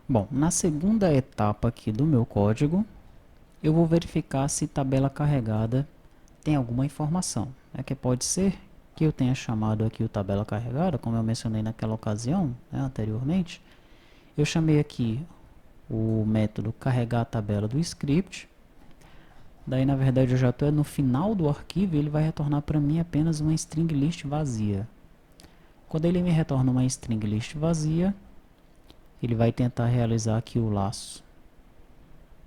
Bom, na segunda etapa aqui do meu código, eu vou verificar se tabela carregada tem alguma informação. É que pode ser que eu tenha chamado aqui o tabela carregada, como eu mencionei naquela ocasião, né, anteriormente. Eu chamei aqui o método carregar a tabela do script. Daí, na verdade, eu já estou no final do arquivo e ele vai retornar para mim apenas uma string list vazia. Quando ele me retorna uma string list vazia, ele vai tentar realizar aqui o laço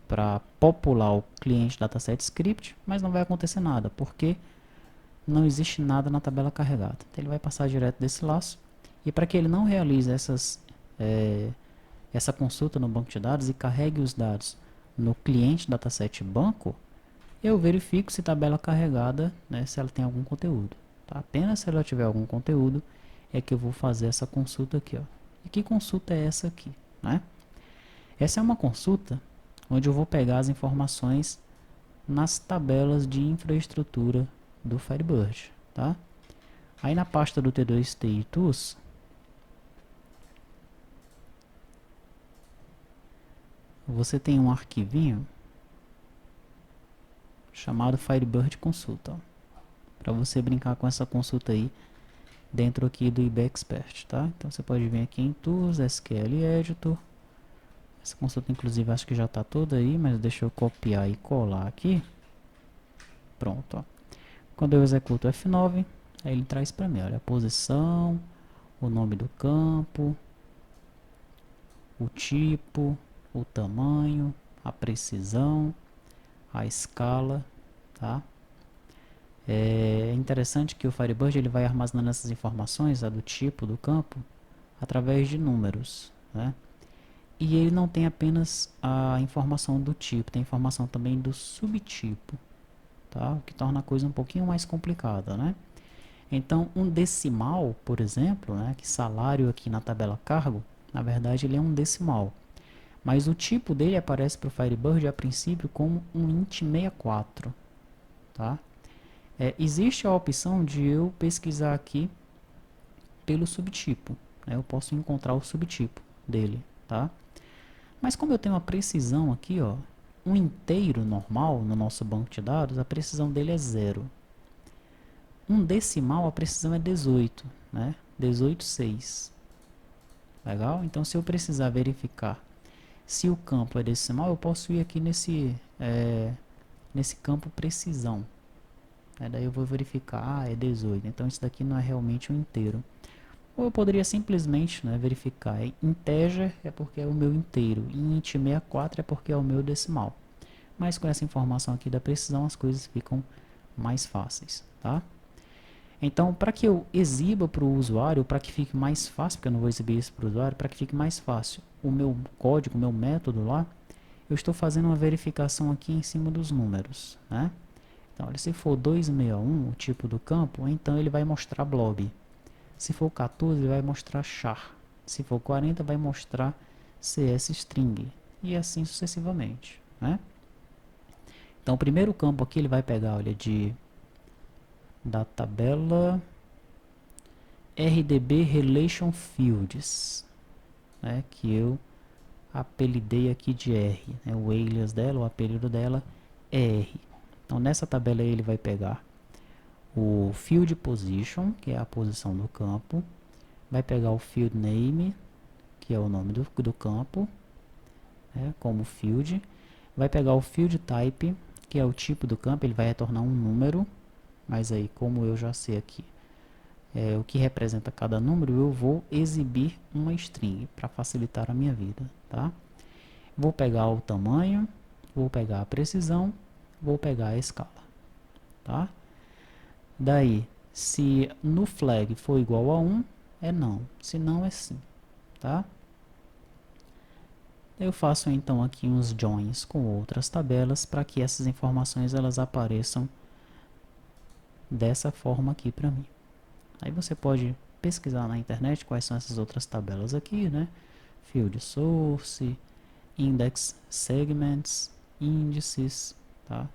para popular o cliente dataset script, mas não vai acontecer nada, porque não existe nada na tabela carregada. Então ele vai passar direto desse laço. E para que ele não realize essa consulta no banco de dados e carregue os dados no cliente dataset banco, eu verifico se tabela carregada, né, se ela tem algum conteúdo. Tá? Apenas se ela tiver algum conteúdo é que eu vou fazer essa consulta aqui. Ó. E que consulta é essa aqui? Né? Essa é uma consulta onde eu vou pegar as informações nas tabelas de infraestrutura do Firebird. Tá? Aí na pasta do T2TI Tools, você tem um arquivinho chamado Firebird Consulta, para você brincar com essa consulta aí dentro aqui do IB Expert, tá? Então você pode vir aqui em Tools, SQL Editor. Essa consulta inclusive acho que já está toda aí, mas deixa eu copiar e colar aqui. Pronto, ó. Quando eu executo F9, aí ele traz para mim, olha, a posição, o nome do campo, o tipo, o tamanho, a precisão, a escala, tá? É interessante que o Firebird ele vai armazenando essas informações, a do tipo do campo, através de números, né? E ele não tem apenas a informação do tipo, tem informação também do subtipo, tá? O que torna a coisa um pouquinho mais complicada, né? Então, um decimal, por exemplo, né, que salário aqui na tabela cargo, na verdade ele é um decimal. Mas o tipo dele aparece para o Firebird a princípio como um int64, tá? Existe a opção de eu pesquisar aqui pelo subtipo, né? Eu posso encontrar o subtipo dele, tá? Mas como eu tenho uma precisão aqui, ó, um inteiro normal no nosso banco de dados, a precisão dele é 0. Um decimal, a precisão é 18, né? 18,6. Legal? Então, se eu precisar verificar se o campo é decimal, eu posso ir aqui nesse campo precisão. Daí eu vou verificar, é 18. Então, isso daqui não é realmente um inteiro. Ou eu poderia simplesmente, né, verificar, integer é porque é o meu inteiro, e int64 é porque é o meu decimal. Mas com essa informação aqui da precisão, as coisas ficam mais fáceis, tá? Então, para que eu exiba para o usuário, para que fique mais fácil, porque eu não vou exibir isso para o usuário, para que fique mais fácil o meu código, o meu método lá, eu estou fazendo uma verificação aqui em cima dos números, né? Então, olha, se for 261, o tipo do campo, então ele vai mostrar blob. Se for 14, vai mostrar char. Se for 40, vai mostrar CS string. E assim sucessivamente, né? Então, o primeiro campo aqui ele vai pegar, olha, da tabela RDB Relation Fields, né? Que eu apelidei aqui de R. Né? O alias dela, o apelido dela é R. Então, nessa tabela aí ele vai pegar o field position, que é a posição do campo, vai pegar o field name, que é o nome do campo, né, como field, vai pegar o field type, que é o tipo do campo, ele vai retornar um número, mas aí como eu já sei aqui o que representa cada número, eu vou exibir uma string para facilitar a minha vida, tá? Vou pegar o tamanho, vou pegar a precisão, vou pegar a escala, tá? Daí, se no flag for igual a 1, é não, se não é sim, tá? Eu faço então aqui uns joins com outras tabelas para que essas informações elas apareçam dessa forma aqui para mim. Aí você pode pesquisar na internet quais são essas outras tabelas aqui, né? Field source, index segments, índices, tá?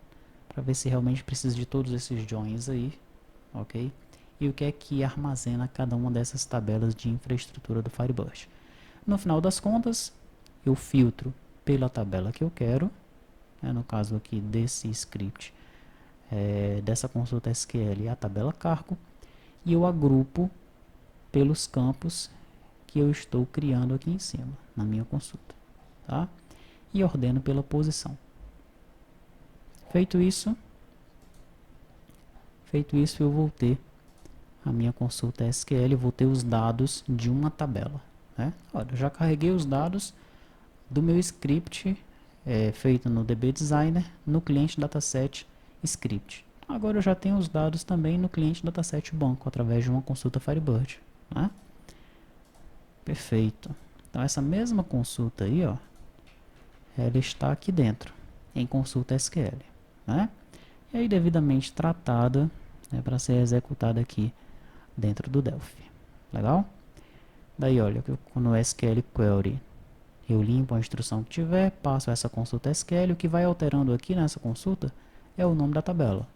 Para ver se realmente precisa de todos esses joins aí, ok? E o que é que armazena cada uma dessas tabelas de infraestrutura do Firebird. No final das contas, eu filtro pela tabela que eu quero, né, no caso aqui desse script, dessa consulta SQL, a tabela cargo, e eu agrupo pelos campos que eu estou criando aqui em cima, na minha consulta, tá? E ordeno pela posição. Feito isso, eu vou ter a minha consulta SQL, vou ter os dados de uma tabela, né? Olha, eu já carreguei os dados do meu script feito no DB Designer, no cliente dataset script. Agora eu já tenho os dados também no cliente dataset banco, através de uma consulta Firebird, né? Perfeito. Então essa mesma consulta aí, ó, ela está aqui dentro, em consulta SQL, né? E aí devidamente tratada, né, para ser executada aqui dentro do Delphi. Legal? Daí, olha, no SQL Query, eu limpo a instrução que tiver, passo essa consulta SQL, o que vai alterando aqui nessa consulta é o nome da tabela.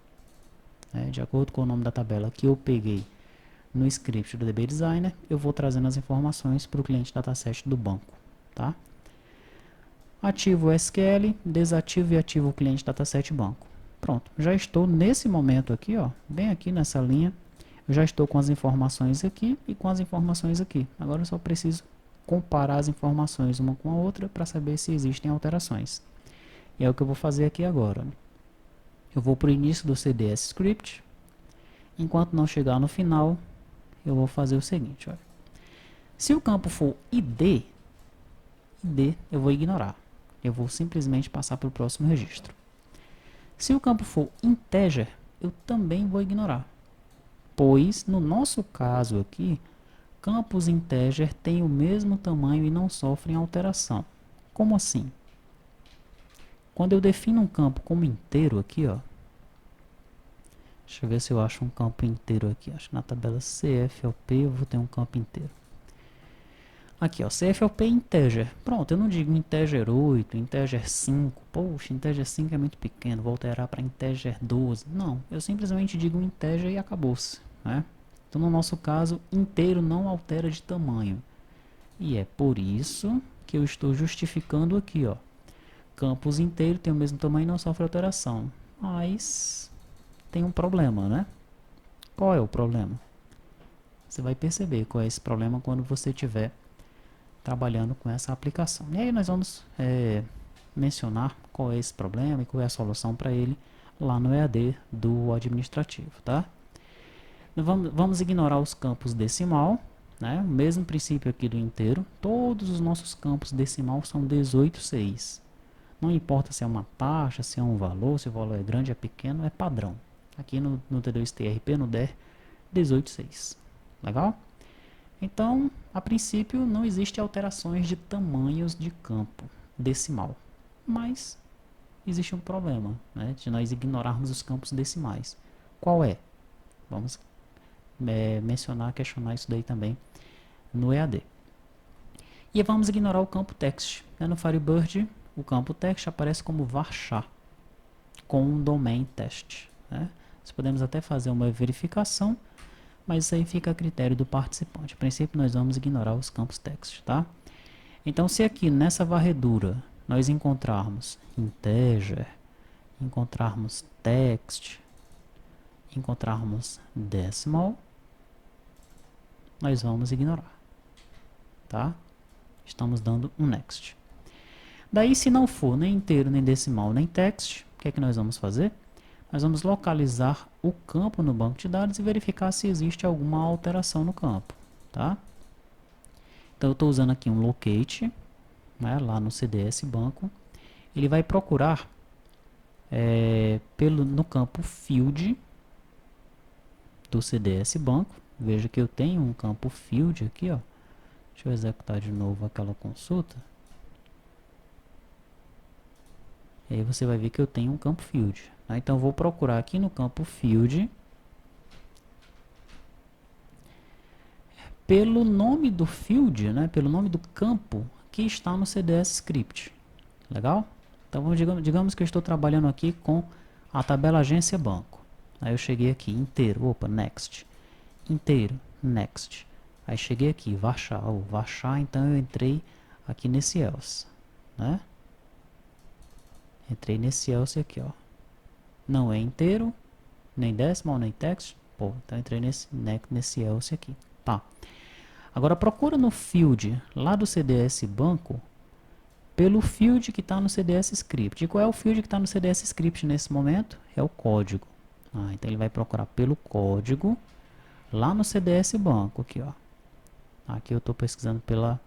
De acordo com o nome da tabela que eu peguei no script do DB Designer, eu vou trazendo as informações para o cliente dataset do banco, tá? Ativo o SQL, desativo e ativo o cliente dataset banco. Pronto, já estou nesse momento aqui, ó, bem aqui nessa linha, eu já estou com as informações aqui e com as informações aqui. Agora eu só preciso comparar as informações uma com a outra para saber se existem alterações. E é o que eu vou fazer aqui agora. Eu vou para o início do CDS script. Enquanto não chegar no final, eu vou fazer o seguinte. Olha. Se o campo for ID eu vou ignorar. Eu vou simplesmente passar para o próximo registro. Se o campo for integer, eu também vou ignorar. Pois, no nosso caso aqui, campos integer têm o mesmo tamanho e não sofrem alteração. Como assim? Quando eu defino um campo como inteiro aqui, ó, deixa eu ver se eu acho um campo inteiro aqui. Acho que na tabela CFLP eu vou ter um campo inteiro. Aqui, ó, CFLP integer. Pronto, eu não digo integer 8, integer 5. Poxa, integer 5 é muito pequeno, vou alterar para integer 12. Não, eu simplesmente digo integer e acabou-se, né? Então, no nosso caso, inteiro não altera de tamanho. E é por isso que eu estou justificando aqui, ó. Campos inteiro tem o mesmo tamanho e não sofre alteração. Mas tem um problema, né? Qual é o problema? Você vai perceber qual é esse problema quando você tiver trabalhando com essa aplicação. E aí nós vamos mencionar qual é esse problema e qual é a solução para ele lá no EAD do administrativo, tá? Vamos ignorar os campos decimal, né? O mesmo princípio aqui do inteiro. Todos os nossos campos decimal são 18,6. Não importa se é uma taxa, se é um valor, se o valor é grande, é pequeno, é padrão. Aqui no T2TRP, no DER, 18,6. Legal? Então, a princípio, não existe alterações de tamanhos de campo decimal. Mas existe um problema, né, de nós ignorarmos os campos decimais. Qual é? Vamos mencionar, questionar isso daí também no EAD. E vamos ignorar o campo text. No Firebird, o campo text aparece como varchar, com um domain test. Nós podemos até fazer uma verificação, mas isso aí fica a critério do participante. A princípio, nós vamos ignorar os campos text, tá? Então, se aqui nessa varredura nós encontrarmos integer, encontrarmos text, encontrarmos decimal, nós vamos ignorar, tá? Estamos dando um next. Daí, se não for nem inteiro, nem decimal, nem text, o que é que nós vamos fazer? Nós vamos localizar o campo no banco de dados e verificar se existe alguma alteração no campo, tá? Então, eu estou usando aqui um locate, né, lá no CDS banco. Ele vai procurar no campo field do CDS banco. Veja que eu tenho um campo field aqui, ó. Deixa eu executar de novo aquela consulta. E aí você vai ver que eu tenho um campo field. Tá? Então eu vou procurar aqui no campo field pelo nome do field, né, pelo nome do campo que está no CDS script. Legal? Então digamos que eu estou trabalhando aqui com a tabela agência banco. Aí eu cheguei aqui inteiro, opa, next. Inteiro, next. Aí cheguei aqui, varchar, então eu entrei aqui nesse else. né? Entrei nesse else aqui, ó. Não é inteiro, nem decimal, nem text. Pô, então entrei nesse else aqui. Tá. Agora procura no field lá do CDS banco pelo field que está no CDS script. E qual é o field que está no CDS script nesse momento? É o código. Então ele vai procurar pelo código lá no CDS banco aqui, ó. Aqui eu estou pesquisando pela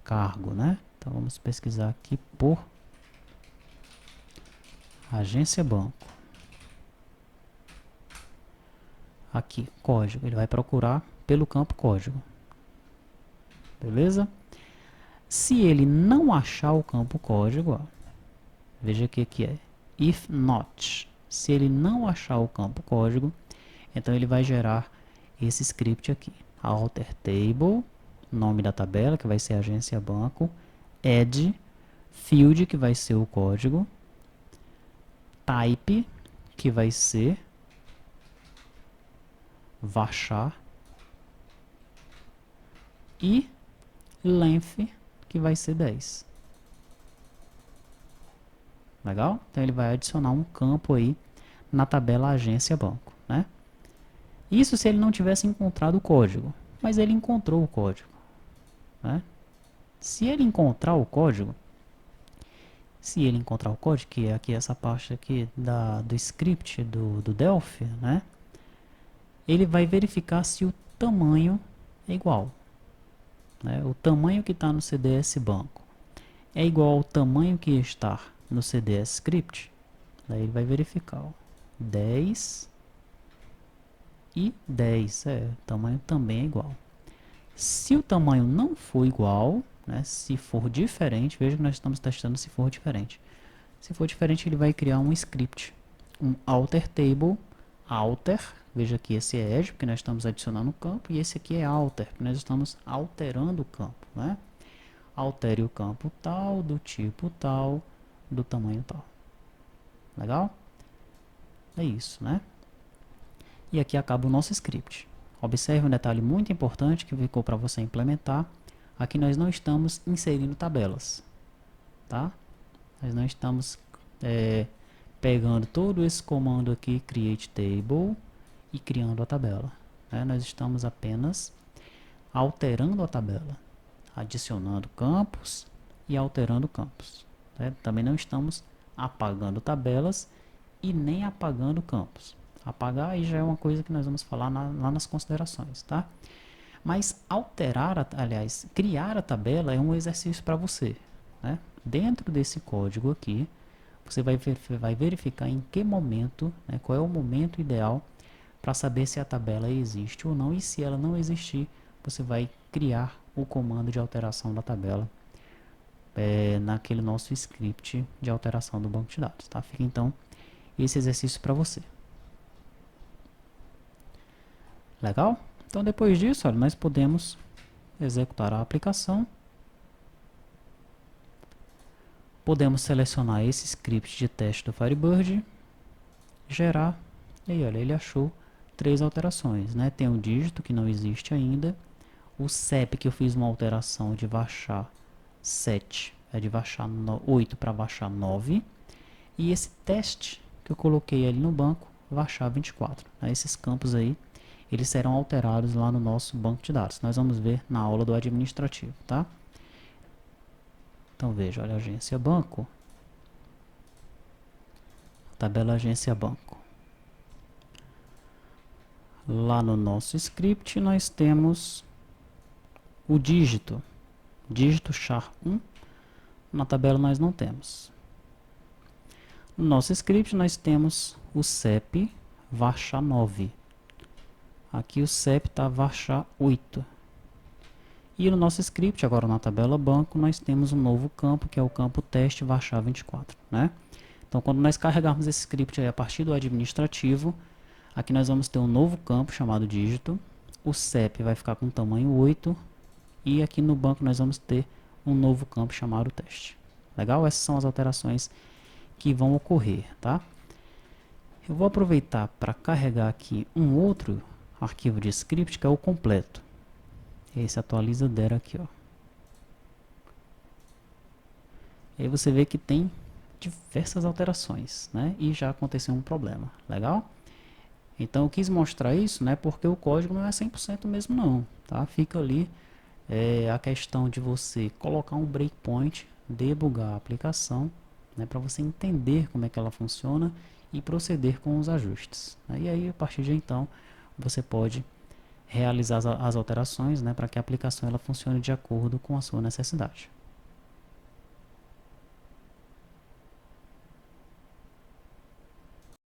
cargo, né? Então vamos pesquisar aqui por agência banco. Aqui, código. Ele vai procurar pelo campo código. Beleza? Se ele não achar o campo código, ó, veja que aqui é if not. Se ele não achar o campo código, então ele vai gerar esse script aqui. Alter table, nome da tabela, que vai ser agência banco, add field, que vai ser o código, type, que vai ser varchar, e length, que vai ser 10. Legal? Então ele vai adicionar um campo aí na tabela agência banco, né? Isso se ele não tivesse encontrado o código, mas ele encontrou o código, né? Se ele encontrar o código, que é aqui essa parte aqui do script do Delphi, né? Ele vai verificar se o tamanho é igual, né? O tamanho que está no CDS banco é igual ao tamanho que está no CDS script. Daí ele vai verificar, ó, 10 e 10, o tamanho também é igual. Se o tamanho não for igual, né, se for diferente, veja que nós estamos testando se for diferente. Se for diferente, ele vai criar um script, um alter table, alter, veja que esse é edge, porque nós estamos adicionando um campo, e esse aqui é alter, porque nós estamos alterando o campo, né? Altere o campo tal, do tipo tal, do tamanho tal. Legal? É isso, né? E aqui acaba o nosso script. Observe um detalhe muito importante que ficou para você implementar. Aqui nós não estamos inserindo tabelas, tá? Nós não estamos pegando todo esse comando aqui, create table, e criando a tabela, né? Nós estamos apenas alterando a tabela, adicionando campos e alterando campos, né? Também não estamos apagando tabelas e nem apagando campos. Apagar aí já é uma coisa que nós vamos falar lá nas considerações, tá? Mas aliás, criar a tabela é um exercício para você, né? Dentro desse código aqui, você vai verificar em que momento, né, qual é o momento ideal para saber se a tabela existe ou não, e se ela não existir, você vai criar o comando de alteração da tabela naquele nosso script de alteração do banco de dados, tá? Fica então esse exercício para você. Legal? Então depois disso, olha, nós podemos executar a aplicação. Podemos selecionar esse script de teste do Firebird, gerar, e aí olha, ele achou 3 alterações, né? Tem um dígito que não existe ainda, o CEP que eu fiz uma alteração de varchar 7, de varchar 8 para varchar 9, e esse teste que eu coloquei ali no banco, varchar 24. Né? Esses campos aí, eles serão alterados lá no nosso banco de dados. Nós vamos ver na aula do administrativo, tá? Então veja, olha, agência banco, tabela agência banco. Lá no nosso script nós temos o dígito char1, na tabela nós não temos. No nosso script nós temos o CEP varchar 9. Aqui o CEP está varchar 8. E no nosso script, agora na tabela banco, nós temos um novo campo, que é o campo teste varchar 24, né? Então, quando nós carregarmos esse script aí a partir do administrativo, aqui nós vamos ter um novo campo chamado dígito, o CEP vai ficar com tamanho 8, e aqui no banco nós vamos ter um novo campo chamado teste. Legal? Essas são as alterações que vão ocorrer, tá? Eu vou aproveitar para carregar aqui um outro arquivo de script, que é o completo. Esse atualiza der aqui, ó. E aí você vê que tem diversas alterações, né? E já aconteceu um problema, legal? Então eu quis mostrar isso, né? Porque o código não é 100% mesmo não, tá? Fica ali a questão de você colocar um breakpoint, debugar a aplicação, né? Para você entender como é que ela funciona e proceder com os ajustes, né? E aí a partir de então você pode realizar as alterações, né? Para que a aplicação ela funcione de acordo com a sua necessidade.